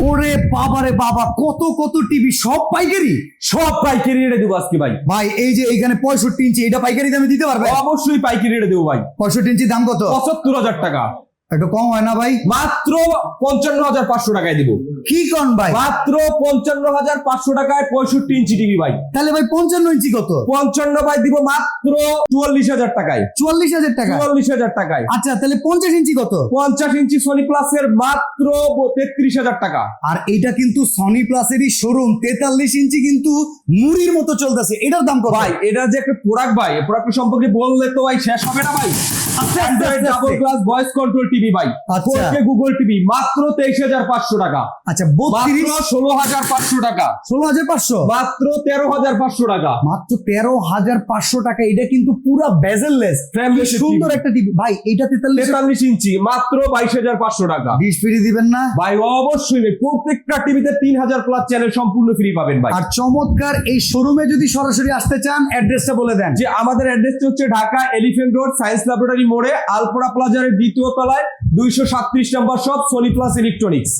ওরে বাবা রে বাবা, কত কত টিভি, সব পাইকারি? সব পাইকারি রেটে দেবো আজকে ভাই। ভাই এই যে এইখানে 65 ইঞ্চি, এটা পাইকারি দামে দিতে পারবে? অবশ্যই পাইকারি রেটে দেবো ভাই। 65 ইঞ্চি দাম কত? ৭৫,০০০ টাকা। একটু কম হয় না ভাই? মাত্র ৫৫,৫০০ টাকায় দিব। কি কোন ভাই? মাত্র ৫৫,৫০০ টাকায় ৬৫ ইঞ্চি টিভি ভাই। তাহলে ভাই 55 ইঞ্চি কত? ৫৫ ভাই দিব মাত্র ৪৪,০০০ টাকায়। ৪৪,০০০ টাকা? ৪৪,০০০ টাকায়। আচ্ছা তাহলে 50 ইঞ্চি কত? 50 ইঞ্চি সনি প্লাসের মাত্র ৩৩,০০০ টাকা। আর এটা কিন্তু সনি প্লাসেরই শোরুম, 43 ইঞ্চি কিন্তু মুড়ির মতো চলতেছে, এটার দাম কত? ভাই এটা যে একটা প্রোডাক্ট ভাই, প্রোডাক্ট সম্পর্কে বললে তো ভাই শেষ হবে না ভাই। আচ্ছা, Android double glass voice control TV ভাই, আচ্ছা। 4K গুগল টিভি মাত্র 23,৫০০ টাকা। আচ্ছা মাত্র 32, 16,৫০০ টাকা। 16,৫০০? মাত্র 13,৫০০ টাকা। মাত্র 13,৫০০ টাকা। এটা কিন্তু পুরো বেজেললেস, Frameless সুন্দর TV। একটা টিভি ভাই। এটা 43 43 ইঞ্চি মাত্র 22,৫০০ টাকা। ডিশ ফ্রি দিবেন না ভাই? অবশ্যই ভাই, প্রত্যেকটা টিভিতে 3000 প্লাস চ্যানেল সম্পূর্ণ ফ্রি পাবেন ভাই। আর চমৎকার এই শোরুমে যদি সরাসরি আসতে চান, অ্যাড্রেসটা বলে দেন। যে আমাদের অ্যাড্রেসটা হচ্ছে Dhaka elephant road science laboratory মোড়ে, আলপোড়া প্লাজারের দ্বিতীয় তলায় 237 নম্বর শপ, সনি প্লাস ইলেকট্রনিক্স।